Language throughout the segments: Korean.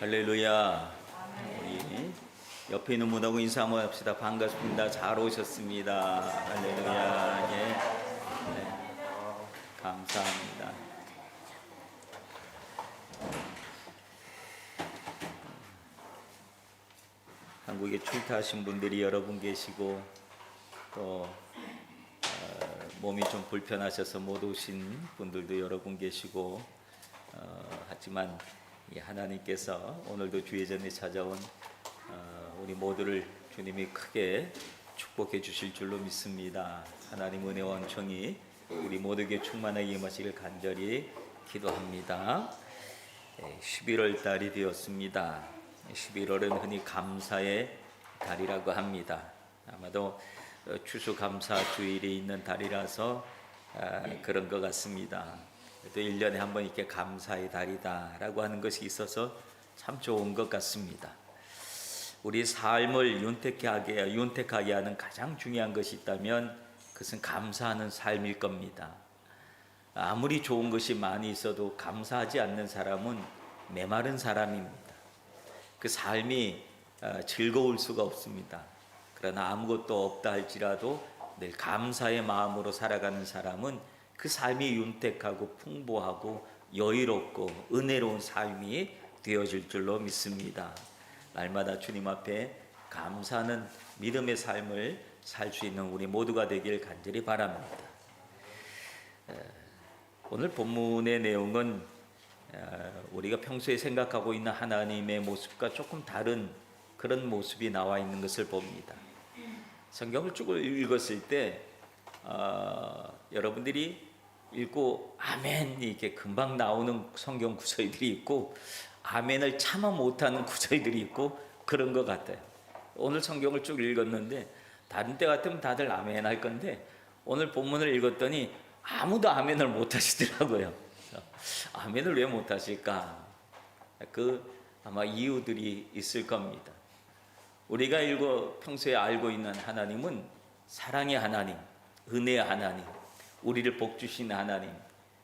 할렐루야. 우리 옆에 있는 분하고 인사 한번 합시다. 반갑습니다. 잘 오셨습니다. 할렐루야. 예. 네. 감사합니다. 한국에 출타하신 분들이 여러 분 계시고 또 몸이 좀 불편하셔서 못 오신 분들도 여러 분 계시고 하지만 하나님께서 오늘도 주의 전에 찾아온 우리 모두를 주님이 크게 축복해 주실 줄로 믿습니다. 하나님 은혜와 은총이 우리 모두에게 충만하게 임하시길 간절히 기도합니다. 11월 달이 되었습니다. 11월은 흔히 감사의 달이라고 합니다. 아마도 추수감사주일이 있는 달이라서 그런 것 같습니다. 또 1년에 한 번 이렇게 감사의 달이다라고 하는 것이 있어서 참 좋은 것 같습니다. 우리 삶을 윤택하게 하는 가장 중요한 것이 있다면 그것은 감사하는 삶일 겁니다. 아무리 좋은 것이 많이 있어도 감사하지 않는 사람은 메마른 사람입니다. 그 삶이 즐거울 수가 없습니다. 그러나 아무것도 없다 할지라도 늘 감사의 마음으로 살아가는 사람은 그 삶이 윤택하고 풍부하고 여유롭고 은혜로운 삶이 되어질 줄로 믿습니다. 날마다 주님 앞에 감사하는 믿음의 삶을 살 수 있는 우리 모두가 되길 간절히 바랍니다. 오늘 본문의 내용은 우리가 평소에 생각하고 있는 하나님의 모습과 조금 다른 그런 모습이 나와 있는 것을 봅니다. 성경을 쭉 읽었을 때 여러분들이 읽고 아멘 이렇게 금방 나오는 성경 구절들이 있고 아멘을 참아 못하는 구절들이 있고 그런 것 같아요. 오늘 성경을 쭉 읽었는데 다른 때 같으면 다들 아멘 할 건데 오늘 본문을 읽었더니 아무도 아멘을 못 하시더라고요. 아멘을 왜 못 하실까? 아마 이유들이 있을 겁니다. 우리가 평소에 알고 있는 하나님은 사랑의 하나님, 은혜의 하나님, 우리를 복주시는 하나님,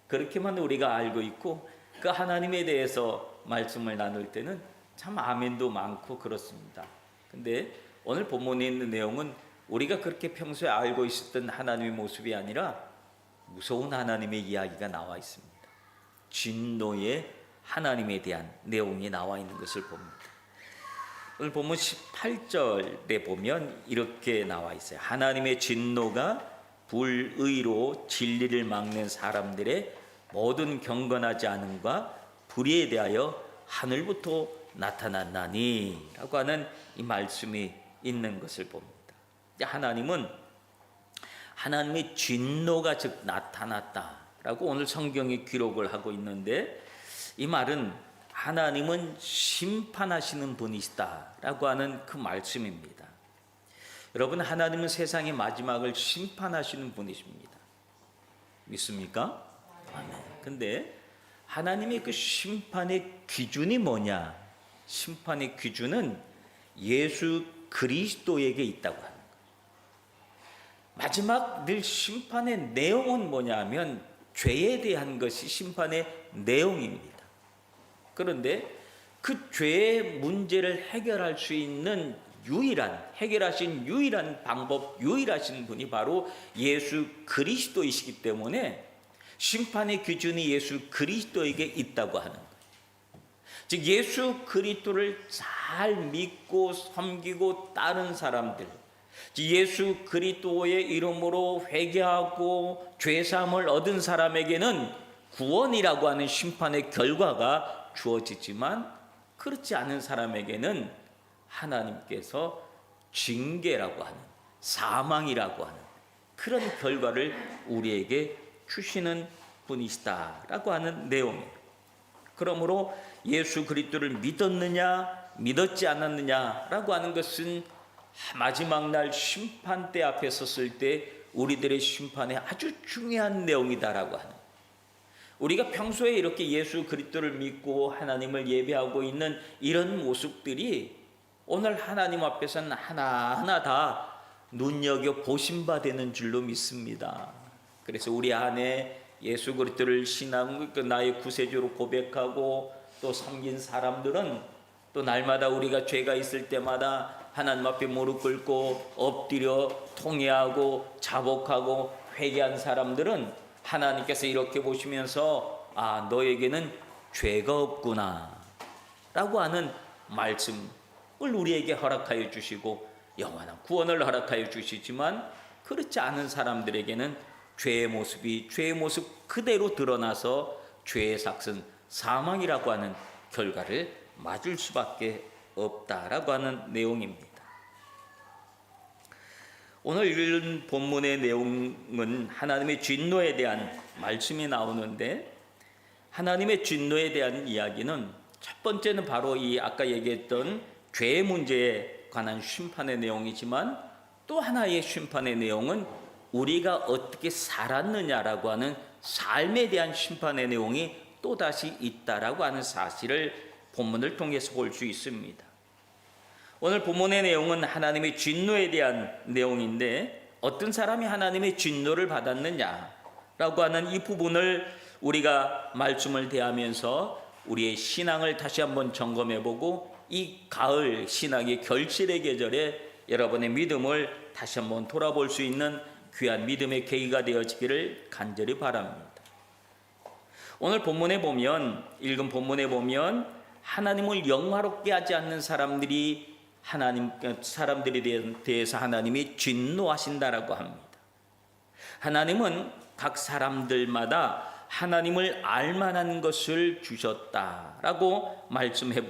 그렇게만 우리가 알고 있고 그 하나님에 대해서 말씀을 나눌 때는 참 아멘도 많고 그렇습니다. 근데 오늘 본문에 있는 내용은 우리가 그렇게 평소에 알고 있었던 하나님의 모습이 아니라 무서운 하나님의 이야기가 나와 있습니다. 진노의 하나님에 대한 내용이 나와 있는 것을 봅니다. 오늘 본문 18절에 보면 이렇게 나와 있어요. 하나님의 진노가 불의로 진리를 막는 사람들의 모든 경건하지 않음과 불의에 대하여 하늘부터 나타났나니 라고 하는 이 말씀이 있는 것을 봅니다. 하나님은 하나님의 진노가 즉 나타났다라고 오늘 성경이 기록을 하고 있는데 이 말은 하나님은 심판하시는 분이시다라고 하는 그 말씀입니다. 여러분, 하나님은 세상의 마지막을 심판하시는 분이십니다. 믿습니까? 아멘. 근데 하나님의 그 심판의 기준이 뭐냐? 심판의 기준은 예수 그리스도에게 있다고 하는 거예요. 마지막 늘 심판의 내용은 뭐냐면 죄에 대한 것이 심판의 내용입니다. 그런데 그 죄의 문제를 해결할 수 있는 해결하신 유일한 방법, 유일하신 분이 바로 예수 그리스도이시기 때문에 심판의 기준이 예수 그리스도에게 있다고 하는 거예요. 즉 예수 그리스도를 잘 믿고 섬기고 따른 사람들, 예수 그리스도의 이름으로 회개하고 죄사함을 얻은 사람에게는 구원이라고 하는 심판의 결과가 주어지지만 그렇지 않은 사람에게는 하나님께서 징계라고 하는, 사망이라고 하는 그런 결과를 우리에게 주시는 분이시다라고 하는 내용이에요. 그러므로 예수 그리스도를 믿었느냐 믿었지 않았느냐라고 하는 것은 마지막 날 심판대 앞에 섰을 때 우리들의 심판에 아주 중요한 내용이다라고 하는, 우리가 평소에 이렇게 예수 그리스도를 믿고 하나님을 예배하고 있는 이런 모습들이 오늘 하나님 앞에서는 하나하나 다 눈여겨보신 바 되는 줄로 믿습니다. 그래서 우리 안에 예수 그리스도를 나의 구세주로 고백하고 또 섬긴 사람들은 또 날마다 우리가 죄가 있을 때마다 하나님 앞에 무릎 꿇고 엎드려 통회하고 자복하고 회개한 사람들은 하나님께서 이렇게 보시면서 아, 너에게는 죄가 없구나 라고 하는 말씀을 우리에게 허락하여 주시고 영원한 구원을 허락하여 주시지만, 그렇지 않은 사람들에게는 죄의 모습 그대로 드러나서 죄의 삭은 사망이라고 하는 결과를 맞을 수밖에 없다라고 하는 내용입니다. 오늘 읽은 본문의 내용은 하나님의 진노에 대한 말씀이 나오는데, 하나님의 진노에 대한 이야기는 첫 번째는 바로 이 아까 얘기했던 죄의 문제에 관한 심판의 내용이지만, 또 하나의 심판의 내용은 우리가 어떻게 살았느냐라고 하는 삶에 대한 심판의 내용이 또다시 있다라고 하는 사실을 본문을 통해서 볼 수 있습니다. 오늘 본문의 내용은 하나님의 진노에 대한 내용인데, 어떤 사람이 하나님의 진노를 받았느냐라고 하는 이 부분을 우리가 말씀을 대하면서 우리의 신앙을 다시 한번 점검해보고, 이 가을 신앙의 결실의 계절에 여러분의 믿음을 다시 한번 돌아볼 수 있는 귀한 믿음의 계기가 되어지기를 간절히 바랍니다. 오늘 본문에 보면, 읽은 본문에 보면 하나님을 영화롭게 하지 않는 사람들에 대해서 하나님이 진노하신다라고 합니다. 하나님은 각 사람들마다 하나님을 알만한 것을 주셨다라고 말씀해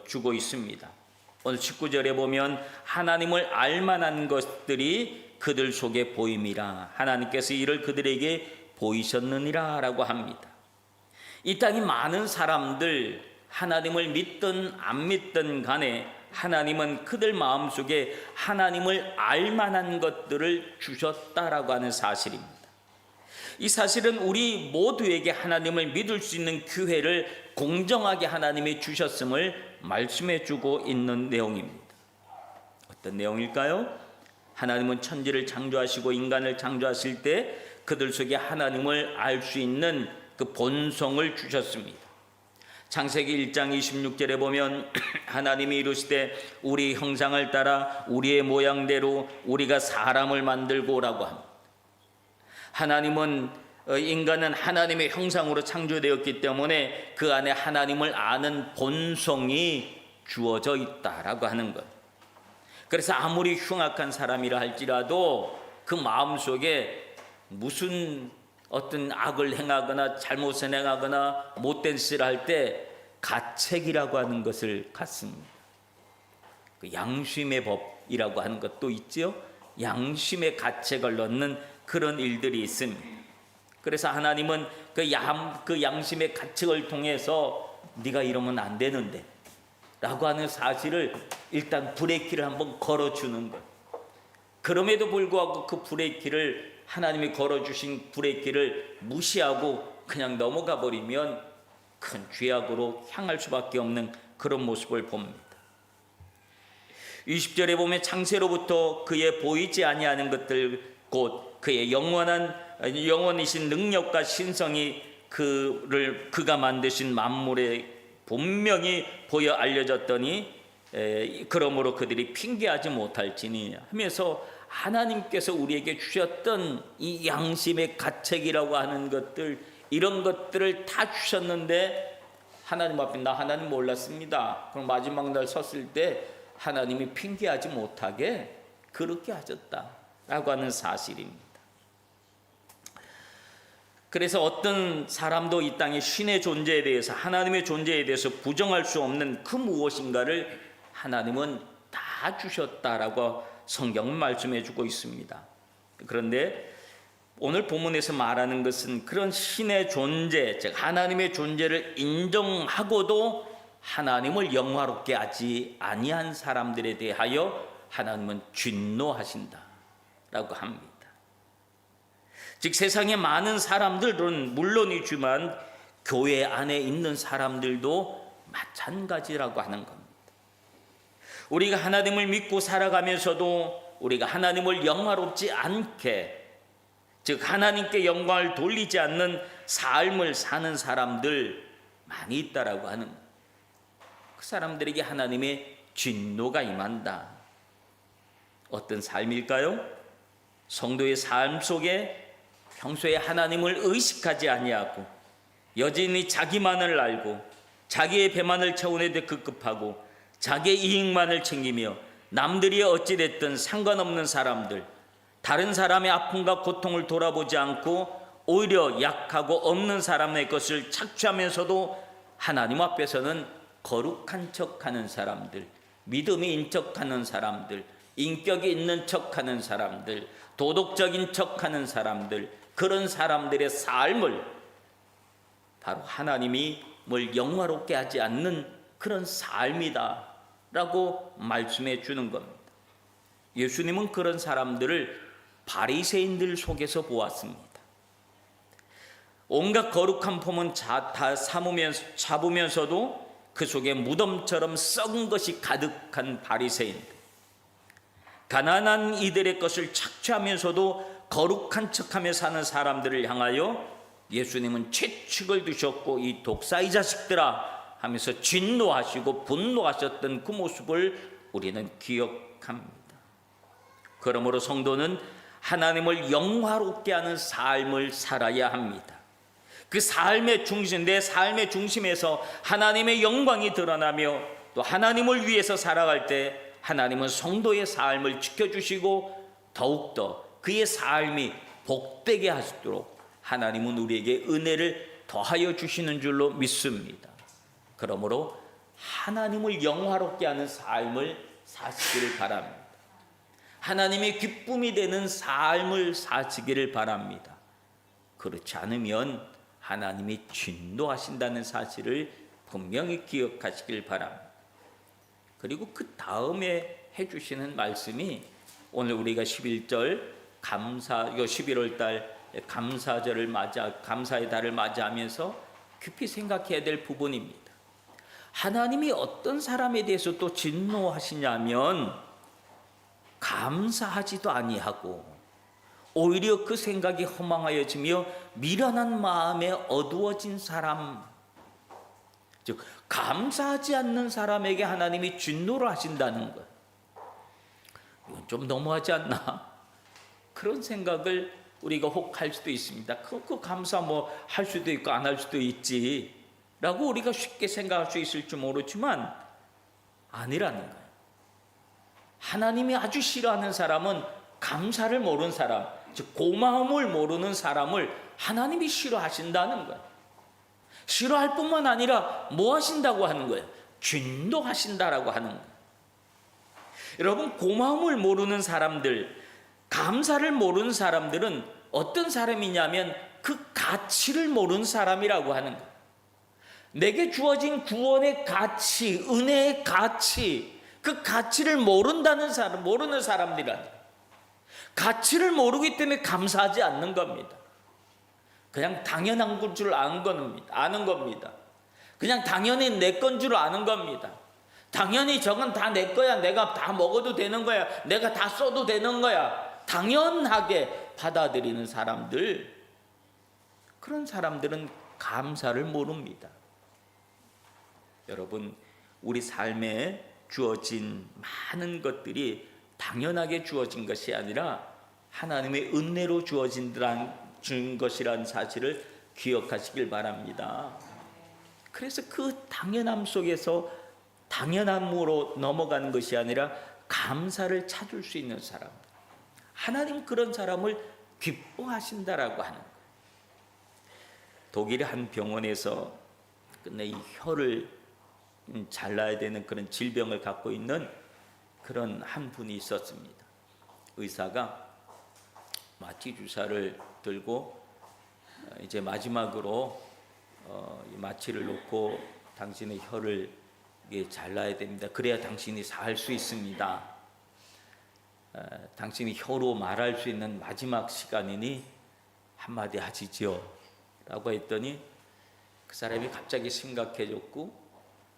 주고 있습니다. 오늘 19절에 보면 하나님을 알만한 것들이 그들 속에 보임이라, 하나님께서 이를 그들에게 보이셨느니라 라고 합니다. 이 땅에 많은 사람들, 하나님을 믿든 안 믿든 간에 하나님은 그들 마음속에 하나님을 알만한 것들을 주셨다라고 하는 사실입니다. 이 사실은 우리 모두에게 하나님을 믿을 수 있는 기회를 공정하게 하나님이 주셨음을 말씀해 주고 있는 내용입니다. 어떤 내용일까요? 하나님은 천지를 창조하시고 인간을 창조하실 때 그들 속에 하나님을 알 수 있는 그 본성을 주셨습니다. 창세기 1장 26절에 보면 하나님이 이르시되 우리 형상을 따라 우리의 모양대로 우리가 사람을 만들고라고 합니다. 하나님은 인간은 하나님의 형상으로 창조되었기 때문에 그 안에 하나님을 아는 본성이 주어져 있다라고 하는 것. 그래서 아무리 흉악한 사람이라 할지라도 그 마음속에 무슨 어떤 악을 행하거나 잘못을 행하거나 못된 짓을 할 때 가책이라고 하는 것을 갖습니다. 그 양심의 법이라고 하는 것도 있죠. 양심의 가책을 넣는 그런 일들이 있습니다. 그래서 하나님은 그 양심의 가책을 통해서 네가 이러면 안 되는데 라고 하는 사실을 일단 브레이크를 한번 걸어주는 것. 그럼에도 불구하고 그 브레이크를, 하나님이 걸어주신 브레이크를 무시하고 그냥 넘어가 버리면 큰 죄악으로 향할 수밖에 없는 그런 모습을 봅니다. 20절에 보면 창세로부터 그의 보이지 아니하는 것들 곧 그의 영원이신 능력과 신성이 그가 만드신 만물에 분명히 보여 알려졌더니 그러므로 그들이 핑계하지 못할지니 하면서 하나님께서 우리에게 주셨던 이 양심의 가책이라고 하는 것들, 이런 것들을 다 주셨는데 하나님 앞에 나 하나님 몰랐습니다. 그럼 마지막 날 섰을 때 하나님이 핑계하지 못하게 그렇게 하셨다라고 하는 사실입니다. 그래서 어떤 사람도 이 땅의 신의 존재에 대해서, 하나님의 존재에 대해서 부정할 수 없는 그 무엇인가를 하나님은 다 주셨다라고 성경은 말씀해 주고 있습니다. 그런데 오늘 본문에서 말하는 것은 그런 신의 존재, 즉 하나님의 존재를 인정하고도 하나님을 영화롭게 하지 아니한 사람들에 대하여 하나님은 진노하신다라고 합니다. 즉 세상에 많은 사람들은 물론이지만 교회 안에 있는 사람들도 마찬가지라고 하는 겁니다. 우리가 하나님을 믿고 살아가면서도 우리가 하나님을 영화롭지 않게, 즉 하나님께 영광을 돌리지 않는 삶을 사는 사람들 많이 있다라고 하는 거예요. 그 사람들에게 하나님의 진노가 임한다. 어떤 삶일까요? 성도의 삶 속에 평소에 하나님을 의식하지 아니하고 여전히 자기만을 알고 자기의 배만을 채우는 데 급급하고 자기의 이익만을 챙기며 남들이 어찌됐든 상관없는 사람들, 다른 사람의 아픔과 고통을 돌아보지 않고 오히려 약하고 없는 사람의 것을 착취하면서도 하나님 앞에서는 거룩한 척하는 사람들, 믿음이 인척하는 사람들, 인격이 있는 척하는 사람들, 도덕적인 척하는 사람들, 그런 사람들의 삶을 바로 하나님이 뭘 영화롭게 하지 않는 그런 삶이다 라고 말씀해 주는 겁니다. 예수님은 그런 사람들을 바리새인들 속에서 보았습니다. 온갖 거룩한 품은 다 잡으면서도 그 속에 무덤처럼 썩은 것이 가득한 바리새인들, 가난한 이들의 것을 착취하면서도 거룩한 척하며 사는 사람들을 향하여 예수님은 채찍을 두셨고 이 독사의 자식들아 하면서 진노하시고 분노하셨던 그 모습을 우리는 기억합니다. 그러므로 성도는 하나님을 영화롭게 하는 삶을 살아야 합니다. 그 삶의 중심, 내 삶의 중심에서 하나님의 영광이 드러나며 또 하나님을 위해서 살아갈 때 하나님은 성도의 삶을 지켜주시고 더욱더 그의 삶이 복되게 하시도록 하나님은 우리에게 은혜를 더하여 주시는 줄로 믿습니다. 그러므로 하나님을 영화롭게 하는 삶을 사시기를 바랍니다. 하나님의 기쁨이 되는 삶을 사시기를 바랍니다. 그렇지 않으면 하나님이 진노하신다는 사실을 분명히 기억하시길 바랍니다. 그리고 그 다음에 해주시는 말씀이 오늘 우리가 11절 감사, 11월 달 감사절을 감사의 달을 맞이하면서 깊이 생각해야 될 부분입니다. 하나님이 어떤 사람에 대해서 또 진노하시냐면 감사하지도 아니하고 오히려 그 생각이 허망하여지며 미련한 마음에 어두워진 사람, 즉 감사하지 않는 사람에게 하나님이 진노를 하신다는 것, 이건 좀 너무하지 않나? 그런 생각을 우리가 혹 할 수도 있습니다. 그 감사 뭐 할 수도 있고 안 할 수도 있지 라고 우리가 쉽게 생각할 수 있을지 모르지만 아니라는 거예요. 하나님이 아주 싫어하는 사람은 감사를 모르는 사람, 즉 고마움을 모르는 사람을 하나님이 싫어하신다는 거예요. 싫어할 뿐만 아니라 뭐 하신다고 하는 거예요? 진노하신다라고 하는 거예요. 여러분, 고마움을 모르는 사람들, 감사를 모르는 사람들은 어떤 사람이냐면 그 가치를 모르는 사람이라고 하는 거예요. 내게 주어진 구원의 가치, 은혜의 가치, 그 가치를 모르는 사람들이라. 가치를 모르기 때문에 감사하지 않는 겁니다. 그냥 당연한 줄 아는 겁니다. 그냥 당연히 내 건 줄 아는 겁니다. 당연히 저건 다 내 거야. 내가 다 먹어도 되는 거야. 내가 다 써도 되는 거야. 당연하게 받아들이는 사람들, 그런 사람들은 감사를 모릅니다. 여러분, 우리 삶에 주어진 많은 것들이 당연하게 주어진 것이 아니라 하나님의 은혜로 주어진 것이라는 사실을 기억하시길 바랍니다. 그래서 그 당연함 속에서 당연함으로 넘어가는 것이 아니라 감사를 찾을 수 있는 사람, 하나님 그런 사람을 기뻐하신다라고 하는 거예요. 독일의 한 병원에서 끝내 이 혀를 잘라야 되는 그런 질병을 갖고 있는 그런 한 분이 있었습니다. 의사가 마취 주사를 들고 이제 마지막으로 마취를 놓고 당신의 혀를 잘라야 됩니다. 그래야 당신이 살 수 있습니다. 당신이 혀로 말할 수 있는 마지막 시간이니 한마디 하시지요 라고 했더니 그 사람이 갑자기 심각해졌고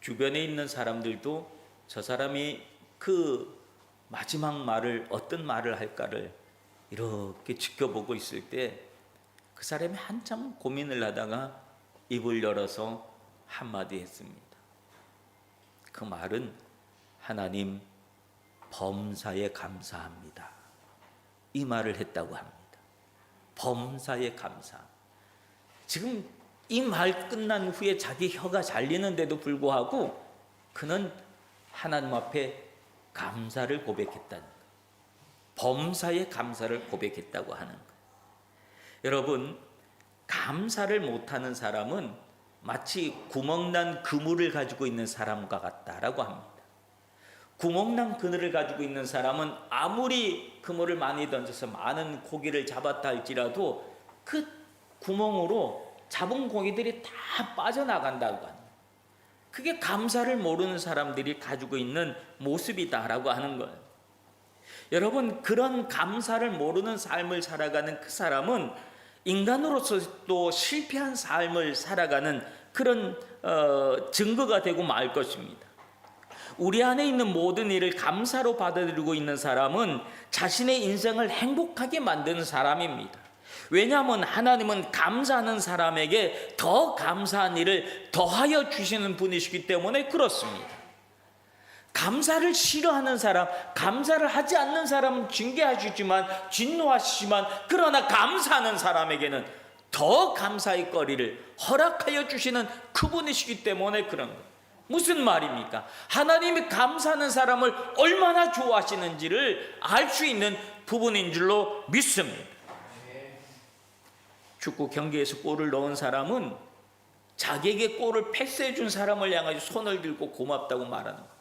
주변에 있는 사람들도 저 사람이 그 마지막 말을 어떤 말을 할까를 이렇게 지켜보고 있을 때 그 사람이 한참 고민을 하다가 입을 열어서 한마디 했습니다. 그 말은 하나님 범사에 감사합니다, 이 말을 했다고 합니다. 범사에 감사. 지금 이 말 끝난 후에 자기 혀가 잘리는데도 불구하고 그는 하나님 앞에 감사를 고백했다는 거예요. 범사에 감사를 고백했다고 하는 거예요. 여러분, 감사를 못하는 사람은 마치 구멍난 그물을 가지고 있는 사람과 같다라고 합니다. 구멍난 그늘을 가지고 있는 사람은 아무리 그물을 많이 던져서 많은 고기를 잡았다 할지라도 그 구멍으로 잡은 고기들이 다 빠져나간다고 합니다. 그게 감사를 모르는 사람들이 가지고 있는 모습이다라고 하는 거예요. 여러분, 그런 감사를 모르는 삶을 살아가는 그 사람은 인간으로서도 실패한 삶을 살아가는 그런 증거가 되고 말 것입니다. 우리 안에 있는 모든 일을 감사로 받아들이고 있는 사람은 자신의 인생을 행복하게 만드는 사람입니다. 왜냐하면 하나님은 감사하는 사람에게 더 감사한 일을 더하여 주시는 분이시기 때문에 그렇습니다. 감사를 싫어하는 사람, 감사를 하지 않는 사람은 징계하시지만, 진노하시지만, 그러나 감사하는 사람에게는 더 감사의 거리를 허락하여 주시는 그분이시기 때문에 그런 거예요. 무슨 말입니까? 하나님이 감사하는 사람을 얼마나 좋아하시는지를 알 수 있는 부분인 줄로 믿습니다. 축구 경기에서 골을 넣은 사람은 자기에게 골을 패스해 준 사람을 향해 손을 들고 고맙다고 말하는 거예요.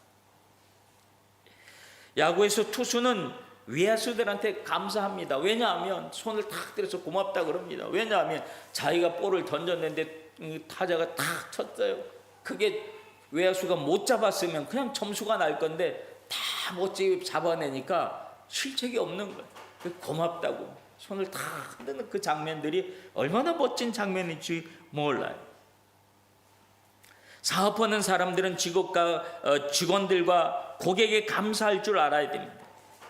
야구에서 투수는 외야수들한테 감사합니다. 왜냐하면 손을 탁 들어서 고맙다 그럽니다. 왜냐하면 자기가 볼을 던졌는데 타자가 탁 쳤어요. 그게 외야수가 못 잡았으면 그냥 점수가 날 건데 다 멋지게 잡아내니까 실책이 없는 거예요. 고맙다고 손을 탁 흔드는 그 장면들이 얼마나 멋진 장면인지 몰라요. 사업하는 사람들은 직원들과 고객에 감사할 줄 알아야 됩니다.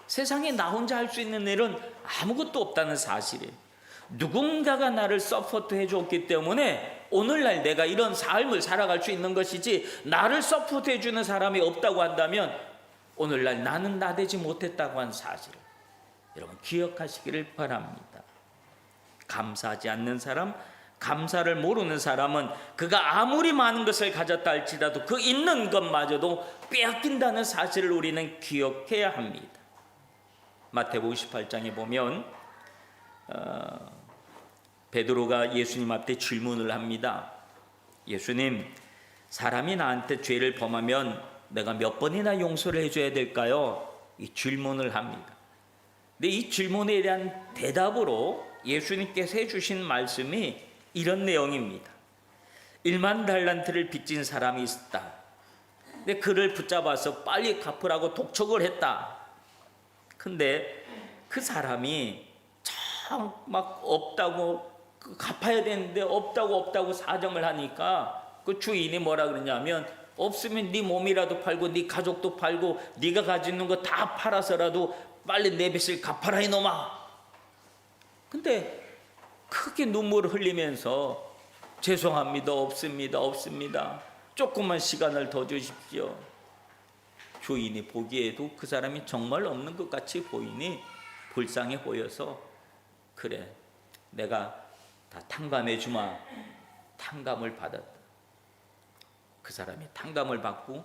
세상에 나 혼자 할 수 있는 일은 아무것도 없다는 사실이에요. 누군가가 나를 서포트해 줬기 때문에 오늘날 내가 이런 삶을 살아갈 수 있는 것이지, 나를 서포트해 주는 사람이 없다고 한다면 오늘날 나는 나되지 못했다고 하는 사실을 여러분 기억하시기를 바랍니다. 감사하지 않는 사람, 감사를 모르는 사람은 그가 아무리 많은 것을 가졌다 할지라도 그 있는 것마저도 빼앗긴다는 사실을 우리는 기억해야 합니다. 마태복음 18장에 보면 베드로가 예수님 앞에 질문을 합니다. 예수님, 사람이 나한테 죄를 범하면 내가 몇 번이나 용서를 해줘야 될까요? 이 질문을 합니다. 근데 이 질문에 대한 대답으로 예수님께서 해주신 말씀이 이런 내용입니다. 1만 달란트를 빚진 사람이 있었다. 근데 그를 붙잡아서 빨리 갚으라고 독촉을 했다. 근데 그 사람이 참 막 없다고, 갚아야 되는데 없다고 사정을 하니까 그 주인이 뭐라 그러냐면, 없으면 네 몸이라도 팔고 네 가족도 팔고 네가 가지고 있는 거 다 팔아서라도 빨리 내 빚을 갚아라 이놈아. 근데 크게 눈물을 흘리면서 죄송합니다, 없습니다. 조금만 시간을 더 주십시오. 주인이 보기에도 그 사람이 정말 없는 것 같이 보이니 불쌍해 보여서, 그래 내가 다 탕감해 주마. 탕감을 받았다. 그 사람이 탕감을 받고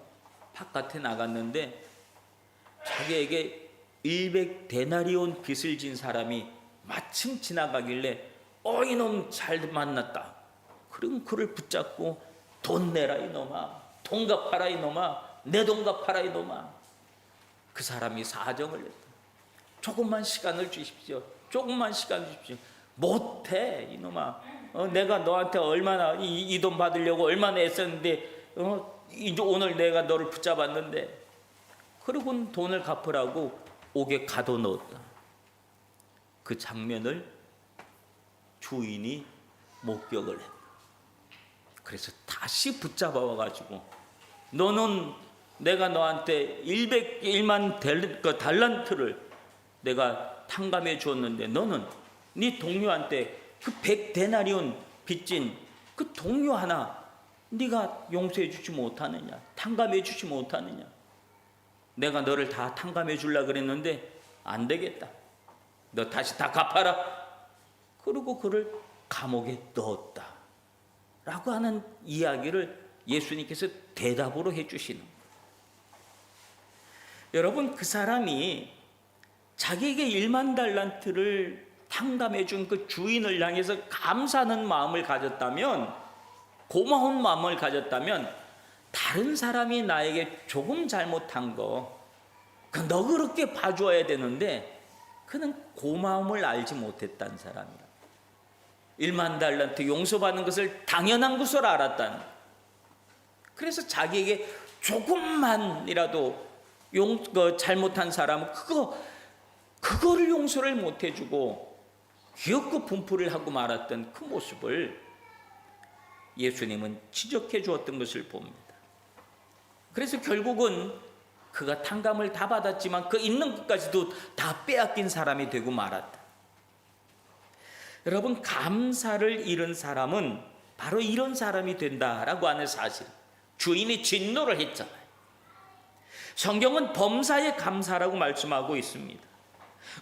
바깥에 나갔는데 자기에게 100데나리온 빚을 진 사람이 마침 지나가길래 이놈 잘 만났다. 그럼 그를 붙잡고 돈 내라 이놈아, 돈 갚아라 이놈아, 내 돈 갚아라 이놈아. 그 사람이 사정을 했다. 조금만 시간을 주십시오. 못해 이놈아. 내가 너한테 얼마나 이 돈 받으려고 얼마나 애썼는데 이제 오늘 내가 너를 붙잡았는데. 그리고 돈을 갚으라고 옥에 가둬넣었다. 그 장면을 주인이 목격을 했다. 그래서 다시 붙잡아 와가지고, 너는 내가 너한테 100만 달란트를 내가 탕감해 주었는데 너는 네 동료한테 그 100데나리온 빚진 그 동료 하나 네가 용서해 주지 못하느냐. 탕감해 주지 못하느냐? 내가 너를 다 탕감해 주려고 그랬는데 안 되겠다. 너 다시 다 갚아라. 그리고 그를 감옥에 넣었다 라고 하는 이야기를 예수님께서 대답으로 해주시는 거예요. 여러분, 그 사람이 자기에게 1만 달란트를 탕감해 준 그 주인을 향해서 감사하는 마음을 가졌다면, 고마운 마음을 가졌다면, 다른 사람이 나에게 조금 잘못한 거 그 너그럽게 봐줘야 되는데 그는 고마움을 알지 못했다는 사람이야. 1만 달란트 용서받는 것을 당연한 것으로 알았다는. 그래서 자기에게 조금만이라도 잘못한 사람은 그거를 용서를 못 해주고 기어코 분풀을 하고 말았던 그 모습을 예수님은 지적해 주었던 것을 봅니다. 그래서 결국은 그가 탕감을 다 받았지만 그 있는 것까지도 다 빼앗긴 사람이 되고 말았다. 여러분, 감사를 잃은 사람은 바로 이런 사람이 된다라고 하는 사실, 주인이 진노를 했잖아요. 성경은 범사에 감사라고 말씀하고 있습니다.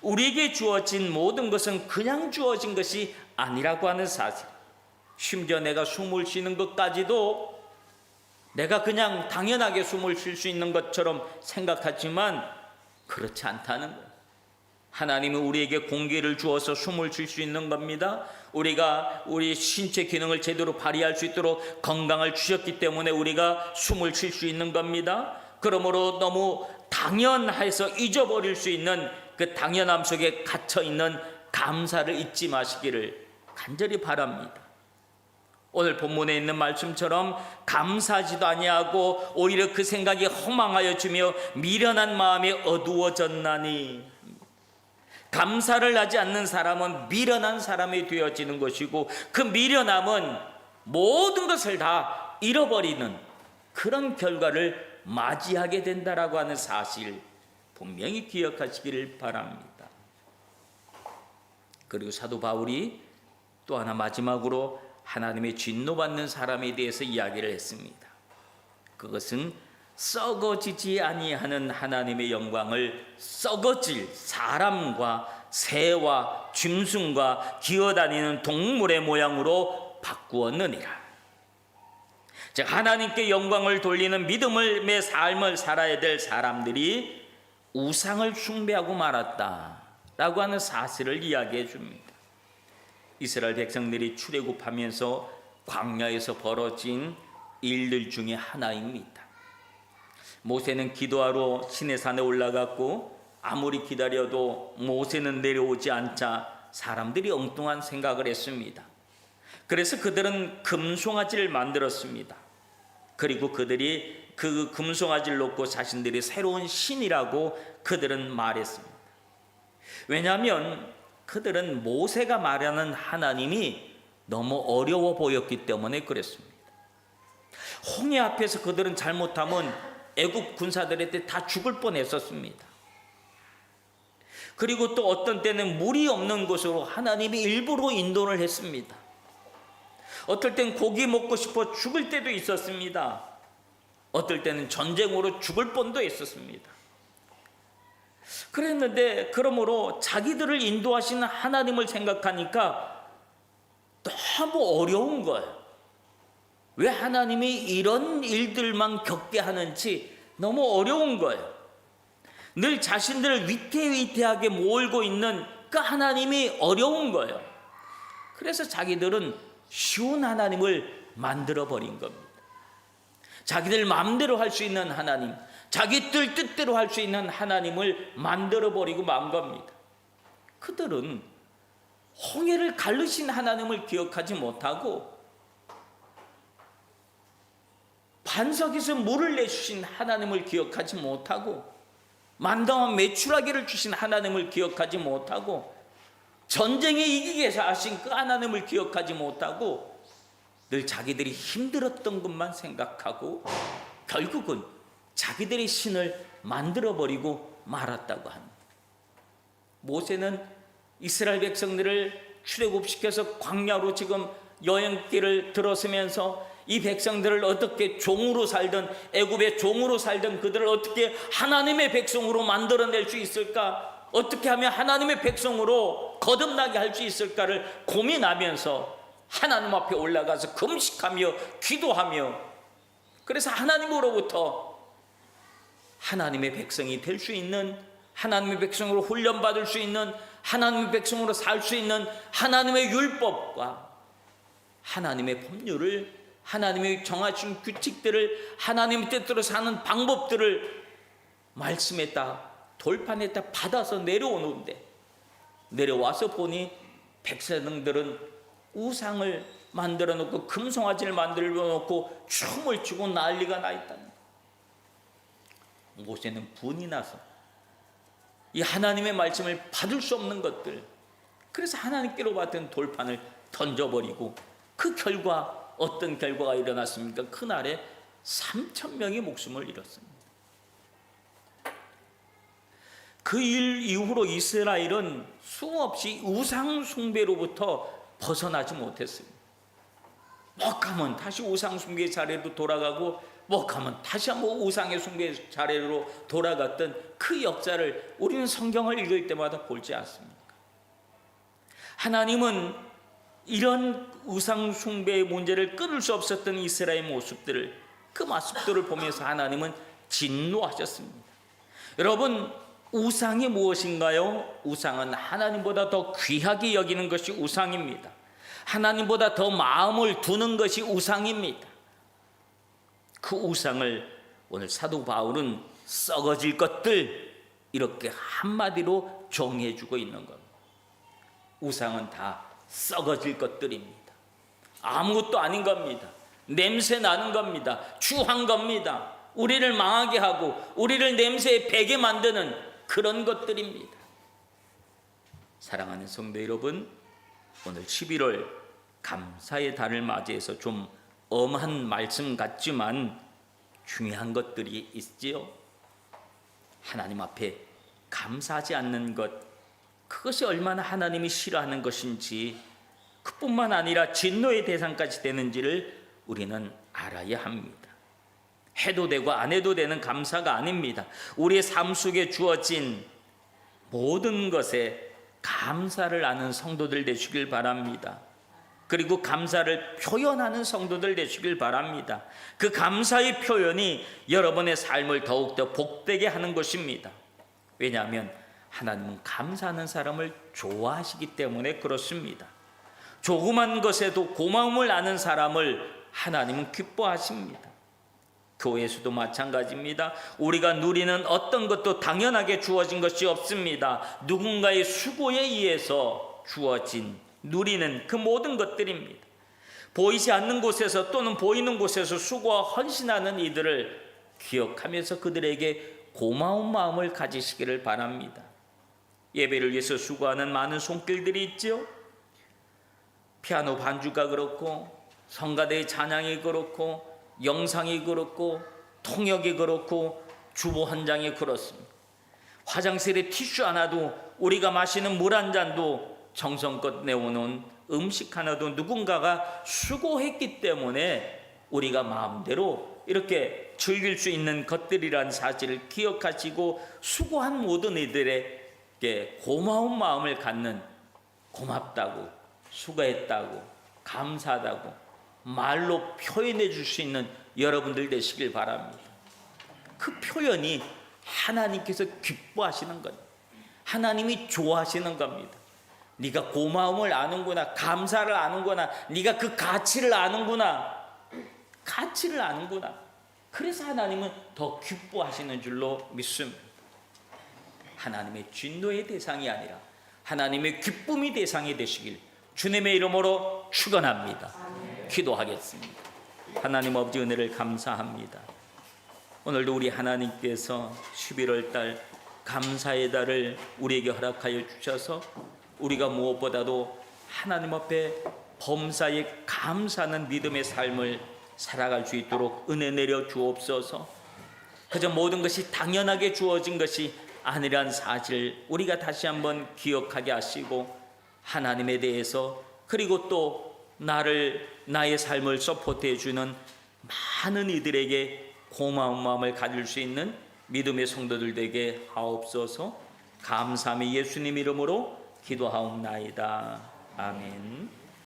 우리에게 주어진 모든 것은 그냥 주어진 것이 아니라고 하는 사실, 심지어 내가 숨을 쉬는 것까지도 내가 그냥 당연하게 숨을 쉴 수 있는 것처럼 생각하지만 그렇지 않다는 거예요. 하나님은 우리에게 공기를 주어서 숨을 쉴 수 있는 겁니다. 우리가 우리 신체 기능을 제대로 발휘할 수 있도록 건강을 주셨기 때문에 우리가 숨을 쉴 수 있는 겁니다. 그러므로 너무 당연해서 잊어버릴 수 있는 그 당연함 속에 갇혀있는 감사를 잊지 마시기를 간절히 바랍니다. 오늘 본문에 있는 말씀처럼 감사하지도 아니하고 오히려 그 생각이 허망하여지며 미련한 마음이 어두워졌나니, 감사를 하지 않는 사람은 미련한 사람이 되어지는 것이고 그 미련함은 모든 것을 다 잃어버리는 그런 결과를 맞이하게 된다라고 하는 사실 분명히 기억하시기를 바랍니다. 그리고 사도 바울이 또 하나 마지막으로 하나님의 진노받는 사람에 대해서 이야기를 했습니다. 그것은 썩어지지 아니하는 하나님의 영광을 썩어질 사람과 새와 짐승과 기어다니는 동물의 모양으로 바꾸었느니라. 즉, 하나님께 영광을 돌리는 믿음의 삶을 살아야 될 사람들이 우상을 숭배하고 말았다라고 하는 사실을 이야기해 줍니다. 이스라엘 백성들이 출애굽하면서 광야에서 벌어진 일들 중에 하나입니다. 모세는 기도하러 시내산에 올라갔고 아무리 기다려도 모세는 내려오지 않자 사람들이 엉뚱한 생각을 했습니다. 그래서 그들은 금송아지를 만들었습니다. 그리고 그들이 그 금송아지를 놓고 자신들이 새로운 신이라고 그들은 말했습니다. 왜냐하면 그들은 모세가 말하는 하나님이 너무 어려워 보였기 때문에 그랬습니다. 홍해 앞에서 그들은 잘못하면 애굽 군사들한테 다 죽을 뻔했었습니다. 그리고 또 어떤 때는 물이 없는 곳으로 하나님이 일부러 인도를 했습니다. 어떨 땐 고기 먹고 싶어 죽을 때도 있었습니다. 어떨 때는 전쟁으로 죽을 뻔도 했었습니다. 그랬는데 그러므로 자기들을 인도하시는 하나님을 생각하니까 너무 어려운 거예요. 왜 하나님이 이런 일들만 겪게 하는지 너무 어려운 거예요. 늘 자신들을 위태위태하게 몰고 있는 그 하나님이 어려운 거예요. 그래서 자기들은 쉬운 하나님을 만들어버린 겁니다. 자기들 마음대로 할 수 있는 하나님, 자기들 뜻대로 할 수 있는 하나님을 만들어버리고 만 겁니다. 그들은 홍해를 가르신 하나님을 기억하지 못하고 반석에서 물을 내주신 하나님을 기억하지 못하고 만당한 메추라기를 주신 하나님을 기억하지 못하고 전쟁에 이기게 하신 그 하나님을 기억하지 못하고 늘 자기들이 힘들었던 것만 생각하고 결국은 자기들의 신을 만들어버리고 말았다고 합니다. 모세는 이스라엘 백성들을 출애굽시켜서 광야로 지금 여행길을 들어서면서 이 백성들을 어떻게 종으로 살던, 애굽의 종으로 살던 그들을 어떻게 하나님의 백성으로 만들어낼 수 있을까, 어떻게 하면 하나님의 백성으로 거듭나게 할 수 있을까를 고민하면서 하나님 앞에 올라가서 금식하며 기도하며, 그래서 하나님으로부터 하나님의 백성이 될 수 있는, 하나님의 백성으로 훈련받을 수 있는, 하나님의 백성으로 살 수 있는 하나님의 율법과 하나님의 법률을, 하나님의 정하신 규칙들을, 하나님의 뜻대로 사는 방법들을 말씀했다, 돌판에다 받아서 내려오는데, 내려와서 보니 백성들은 우상을 만들어 놓고 금송아지를 만들어 놓고 춤을 추고 난리가 나 있다는. 모세는 분이 나서 이 하나님의 말씀을 받을 수 없는 것들, 그래서 하나님께로 받은 돌판을 던져버리고, 그 결과 어떤 결과가 일어났습니까? 그날에 3,000명이 목숨을 잃었습니다. 그 일 이후로 이스라엘은 수없이 우상 숭배로부터 벗어나지 못했습니다. 먹하면 다시 우상 숭배 자리로 돌아가고, 먹하면 다시 한번 우상의 숭배 자리로 돌아갔던 그 역사를 우리는 성경을 읽을 때마다 볼지 않습니까? 하나님은 이런 우상 숭배의 문제를 끊을 수 없었던 이스라엘 모습들을, 그 모습들을 보면서 하나님은 진노하셨습니다. 여러분, 우상이 무엇인가요? 우상은 하나님보다 더 귀하게 여기는 것이 우상입니다. 하나님보다 더 마음을 두는 것이 우상입니다. 그 우상을 오늘 사도 바울은 썩어질 것들, 이렇게 한마디로 정의해주고 있는 겁니다. 우상은 다 썩어질 것들입니다. 아무것도 아닌 겁니다. 냄새 나는 겁니다. 추한 겁니다. 우리를 망하게 하고 우리를 냄새에 배게 만드는 그런 것들입니다. 사랑하는 성도 여러분, 오늘 11월 감사의 달을 맞이해서 좀 엄한 말씀 같지만 중요한 것들이 있지요. 하나님 앞에 감사하지 않는 것, 그것이 얼마나 하나님이 싫어하는 것인지, 그뿐만 아니라 진노의 대상까지 되는지를 우리는 알아야 합니다. 해도 되고 안 해도 되는 감사가 아닙니다. 우리의 삶 속에 주어진 모든 것에 감사를 하는 성도들 되시길 바랍니다. 그리고 감사를 표현하는 성도들 되시길 바랍니다. 그 감사의 표현이 여러분의 삶을 더욱더 복되게 하는 것입니다. 왜냐하면 하나님은 감사하는 사람을 좋아하시기 때문에 그렇습니다. 조그만 것에도 고마움을 아는 사람을 하나님은 기뻐하십니다. 교회에서도 마찬가지입니다. 우리가 누리는 어떤 것도 당연하게 주어진 것이 없습니다. 누군가의 수고에 의해서 주어진, 누리는 그 모든 것들입니다. 보이지 않는 곳에서 또는 보이는 곳에서 수고와 헌신하는 이들을 기억하면서 그들에게 고마운 마음을 가지시기를 바랍니다. 예배를 위해서 수고하는 많은 손길들이 있죠. 피아노 반주가 그렇고, 성가대의 찬양이 그렇고, 영상이 그렇고, 통역이 그렇고, 주보 한 장이 그렇습니다. 화장실에 티슈 하나도, 우리가 마시는 물 한 잔도, 정성껏 내오는 음식 하나도 누군가가 수고했기 때문에 우리가 마음대로 이렇게 즐길 수 있는 것들이란 사실을 기억하시고, 수고한 모든 이들에게 고마운 마음을 갖는, 고맙다고, 수고했다고, 감사하다고 말로 표현해 줄 수 있는 여러분들 되시길 바랍니다. 그 표현이 하나님께서 기뻐하시는 겁니다. 하나님이 좋아하시는 겁니다. 네가 고마움을 아는구나, 감사를 아는구나, 네가 그 가치를 아는구나, 가치를 아는구나. 그래서 하나님은 더 기뻐하시는 줄로 믿습니다. 하나님의 진노의 대상이 아니라 하나님의 기쁨의 대상이 되시길 주님의 이름으로 축원합니다. 기도하겠습니다. 하나님 아버지, 은혜를 감사합니다. 오늘도 우리 하나님께서 11월 달 감사의 달을 우리에게 허락하여 주셔서 우리가 무엇보다도 하나님 앞에 범사에 감사하는 믿음의 삶을 살아갈 수 있도록 은혜 내려 주옵소서. 그저 모든 것이 당연하게 주어진 것이 아니란 사실 우리가 다시 한번 기억하게 하시고, 하나님에 대해서, 그리고 또 나의 삶을 서포트해 주는 많은 이들에게 고마운 마음을 가질 수 있는 믿음의 성도들 되게 하옵소서. 감사함이 예수님 이름으로 기도하옵나이다. 아멘.